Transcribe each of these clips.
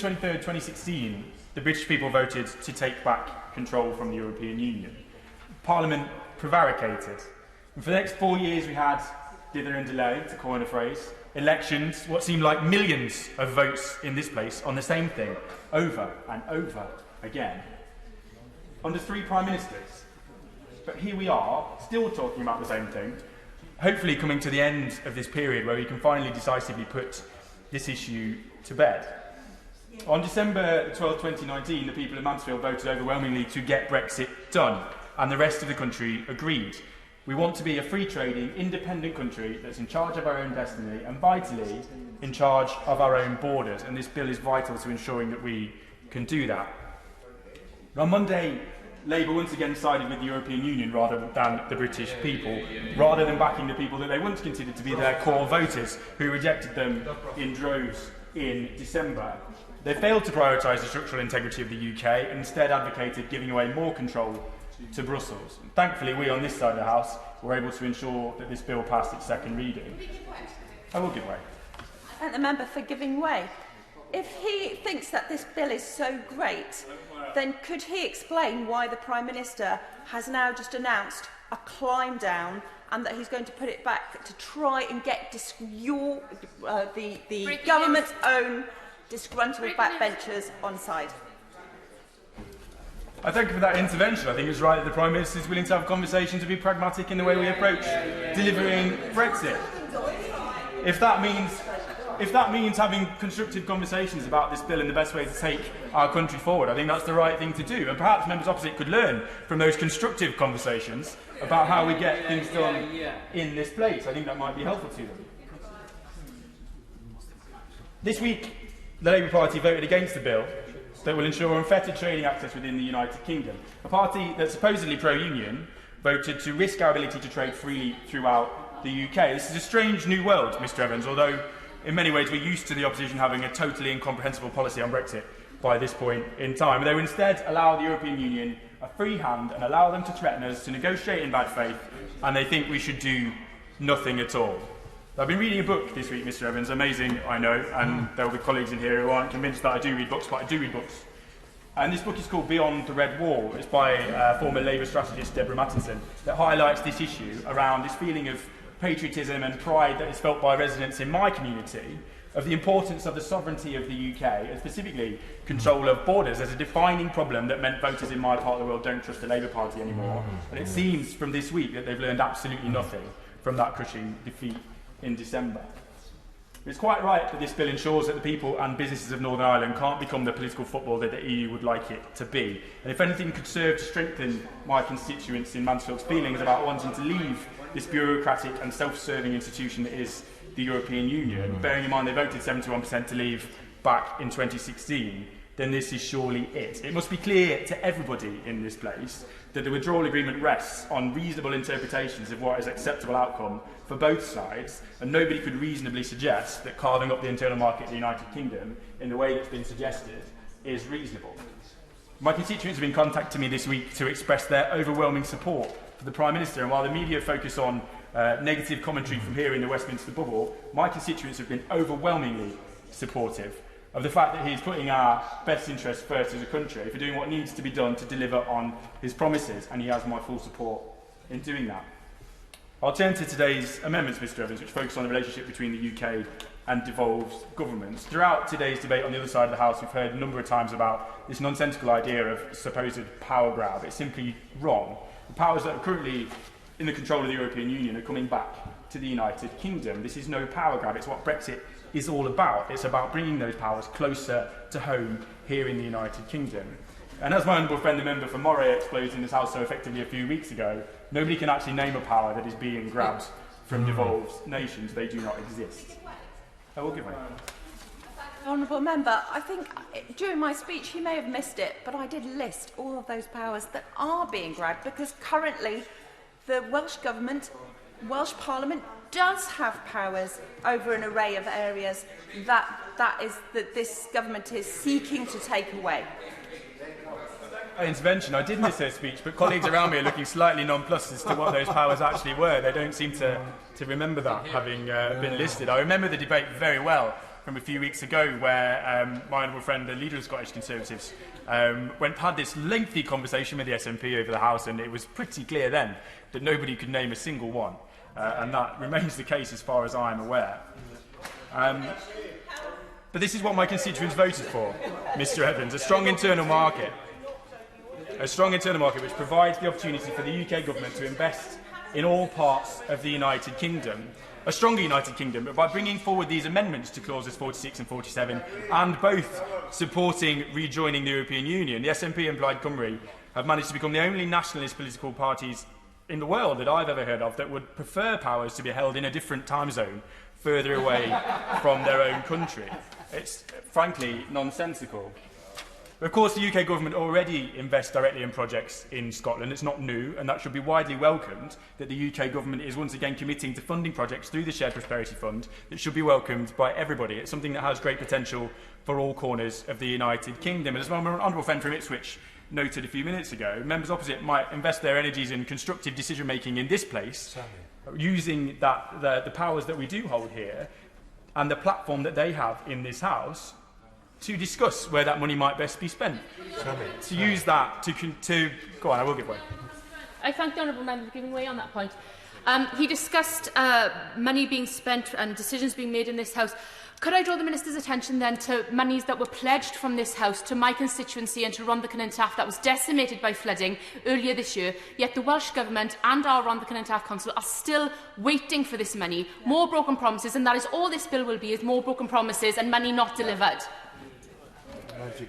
23rd, 2016, the British people voted to take back control from the European Union. Parliament prevaricated. And for the next 4 years we had dither and delay, to coin a phrase, elections, what seemed like millions of votes in this place on the same thing, over and over again, under 3 prime ministers. But here we are, still talking about the same thing, hopefully coming to the end of this period where we can finally decisively put this issue to bed. On December 12, 2019, the people of Mansfield voted overwhelmingly to get Brexit done, and the rest of the country agreed. We want to be a free-trading, independent country that's in charge of our own destiny and, vitally, in charge of our own borders, and this bill is vital to ensuring that we can do that. On Monday, Labour once again sided with the European Union rather than the British people, rather than backing the people that they once considered to be their core voters, who rejected them in droves in December. They failed to prioritise the structural integrity of the UK and instead advocated giving away more control to Brussels. And thankfully, we on this side of the House were able to ensure that this bill passed its second reading. I will give way. I thank the member for giving way. If he thinks that this bill is so great, then could he explain why the Prime Minister has now just announced a climb down and that he's going to put it back to try and get the government's own disgruntled backbenchers on side? I thank you for that intervention. I think it's right that the Prime Minister is willing to have conversations and be pragmatic in the way we approach delivering Brexit. If that means having constructive conversations about this bill and the best way to take our country forward, I think that's the right thing to do. And perhaps members opposite could learn from those constructive conversations about how we get things done in this place. I think that might be helpful to them. This week, the Labour Party voted against the bill that will ensure unfettered trading access within the United Kingdom. A party that's supposedly pro-union voted to risk our ability to trade freely throughout the UK. This is a strange new world, Mr Evans, although in many ways we're used to the opposition having a totally incomprehensible policy on Brexit by this point in time. They will instead allow the European Union a free hand and allow them to threaten us, to negotiate in bad faith, and they think we should do nothing at all. I've been reading a book this week, Mr Evans, amazing, I know, and there will be colleagues in here who aren't convinced that I do read books, but I do read books. And this book is called Beyond the Red Wall. It's by former Labour strategist Deborah Mattinson, that highlights this issue around this feeling of patriotism and pride that is felt by residents in my community of the importance of the sovereignty of the UK, and specifically control of borders, as a defining problem that meant voters in my part of the world don't trust the Labour Party anymore. And it seems from this week that they've learned absolutely nothing from that crushing defeat in December. It's quite right that this bill ensures that the people and businesses of Northern Ireland can't become the political football that the EU would like it to be. And if anything could serve to strengthen my constituents in Mansfield's feelings about wanting to leave this bureaucratic and self-serving institution that is the European Union, bearing in mind they voted 71% to leave back in 2016, then this is surely it. It must be clear to everybody in this place that the withdrawal agreement rests on reasonable interpretations of what is an acceptable outcome for both sides, and nobody could reasonably suggest that carving up the internal market in the United Kingdom in the way that's been suggested is reasonable. My constituents have been contacting me this week to express their overwhelming support for the Prime Minister, and while the media focus on negative commentary from here in the Westminster bubble, my constituents have been overwhelmingly supportive of the fact that he's putting our best interests first as a country, for doing what needs to be done to deliver on his promises, and he has my full support in doing that. I'll turn to today's amendments, Mr Evans, which focus on the relationship between the UK and devolved governments. Throughout today's debate on the other side of the House, we've heard a number of times about this nonsensical idea of supposed power grab. It's simply wrong. The powers that are currently in the control of the European Union are coming back to the United Kingdom. This is no power grab. It's what Brexit is all about. It's about bringing those powers closer to home here in the United Kingdom. And as my honourable friend, the member for Moray, exposed in this House so effectively a few weeks ago, nobody can actually name a power that is being grabbed from devolved nations. They do not exist. I will give way. Honourable Member, I think during my speech he may have missed it, but I did list all of those powers that are being grabbed, because currently the Welsh Government, Welsh Parliament, does have powers over an array of areas that this government is seeking to take away. Intervention. I did miss her speech, but colleagues around me are looking slightly nonplussed as to what those powers actually were. They don't seem to remember that having been listed. I remember the debate very well from a few weeks ago where my honourable friend, the leader of Scottish Conservatives, had this lengthy conversation with the SNP over the House, and it was pretty clear then that nobody could name a single one. And that remains the case as far as I'm aware. But this is what my constituents voted for, Mr Evans, a strong internal market. A strong internal market which provides the opportunity for the UK government to invest in all parts of the United Kingdom, a stronger United Kingdom, but by bringing forward these amendments to clauses 46 and 47, and both supporting rejoining the European Union, the SNP and Plaid Cymru have managed to become the only nationalist political parties in the world that I've ever heard of that would prefer powers to be held in a different time zone, further away from their own country. It's frankly nonsensical. Of course, the UK government already invests directly in projects in Scotland. It's not new, and that should be widely welcomed, that the UK government is once again committing to funding projects through the Shared Prosperity Fund. That should be welcomed by everybody. It's something that has great potential for all corners of the United Kingdom. And as my honourable friend from Ipswich noted a few minutes ago, members opposite might invest their energies in constructive decision-making in this place, using the powers that we do hold here and the platform that they have in this House to discuss where that money might best be spent. To use that to go on, I will give way. I thank the honourable member for giving way on that point. He discussed money being spent and decisions being made in this House. Could I draw the Minister's attention then to monies that were pledged from this House to my constituency and to Rhondda and Taff that was decimated by flooding earlier this year, yet the Welsh Government and our Rhondda and Taff Council are still waiting for this money. More broken promises, and that is all this bill will be, is more broken promises and money not delivered.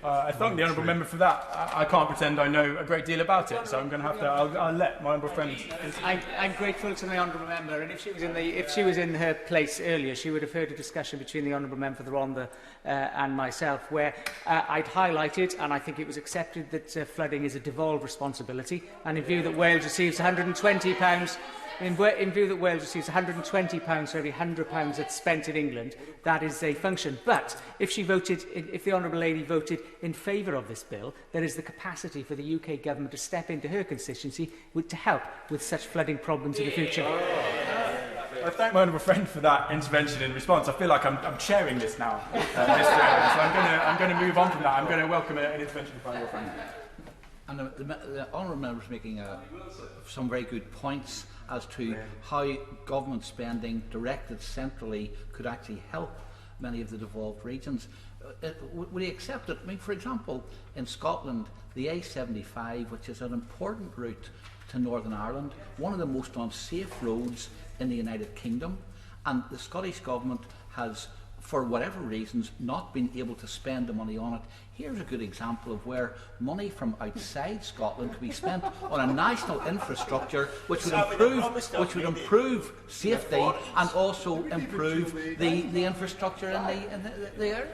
I thank the honourable member for that. I can't pretend I know a great deal about it, so I'm going to have to. I'll let my honourable friend. I'm grateful to the honourable member, and if she was in her place earlier, she would have heard a discussion between the honourable member for the Rhondda and myself, where I'd highlighted, and I think it was accepted, that flooding is a devolved responsibility, and in view that Wales receives £120. In view that Wales receives £120 for every £100 that's spent in England, that is a function. But if the Honourable Lady voted in favour of this bill, there is the capacity for the UK Government to step into her constituency to help with such flooding problems in the future. I thank my honourable friend for that intervention and response. I feel like I'm chairing this now, Mr. Evans, so I'm going to move on from that. I'm going to welcome an intervention from my honourable friend. And the honourable member is making some very good points as to how government spending directed centrally could actually help many of the devolved regions. Would he accept it? I mean, for example, in Scotland, the A75, which is an important route to Northern Ireland, one of the most unsafe roads in the United Kingdom, and the Scottish Government has, for whatever reasons, not been able to spend the money on it. Here's a good example of where money from outside Scotland could be spent on a national infrastructure which would improve safety and also improve the infrastructure in the area.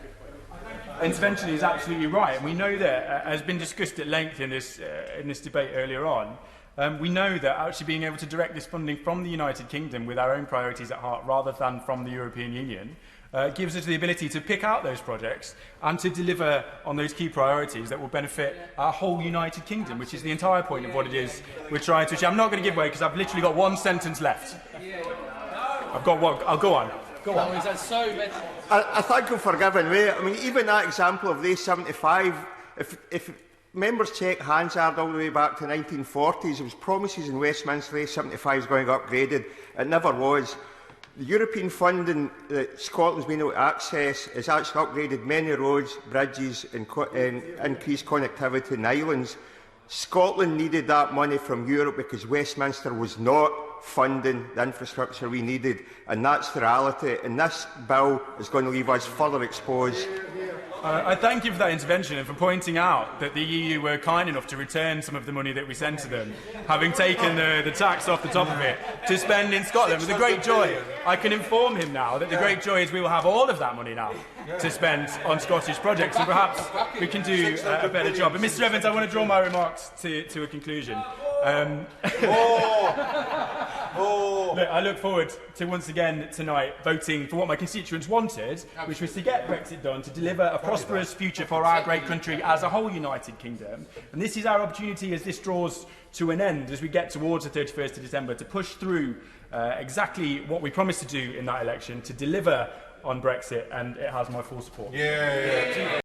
Intervention is absolutely right, and we know that, as has been discussed at length in this debate earlier on, we know that actually being able to direct this funding from the United Kingdom with our own priorities at heart rather than from the European Union gives us the ability to pick out those projects and to deliver on those key priorities that will benefit our whole United Kingdom, which is the entire point of what it is we're trying to achieve. I'm not going to give way because I've literally got one sentence left. I've got one. I'll go on. Go on. I thank you for giving way. I mean, even that example of the A75, if members check Hansard all the way back to the 1940s, there was promises in Westminster A75 is going to get upgraded. It never was. The European funding that Scotland's been able to access has actually upgraded many roads, bridges and increased connectivity in islands. Scotland needed that money from Europe because Westminster was not funding the infrastructure we needed, and that's the reality. And this bill is going to leave us further exposed. I thank you for that intervention and for pointing out that the EU were kind enough to return some of the money that we sent to them, having taken the tax off the top of it, to spend in Scotland with a great joy. I can inform him now that the great joy is we will have all of that money now to spend on Scottish projects, and perhaps we can do a better job. But Mr Evans, I want to draw my remarks to a conclusion. Look, I look forward to once again tonight voting for what my constituents wanted, which was to get Brexit done, to deliver a prosperous future for our great country as a whole United Kingdom. And this is our opportunity, as this draws to an end, as we get towards the 31st of December, to push through exactly what we promised to do in that election, to deliver on Brexit, and it has my full support. Yeah.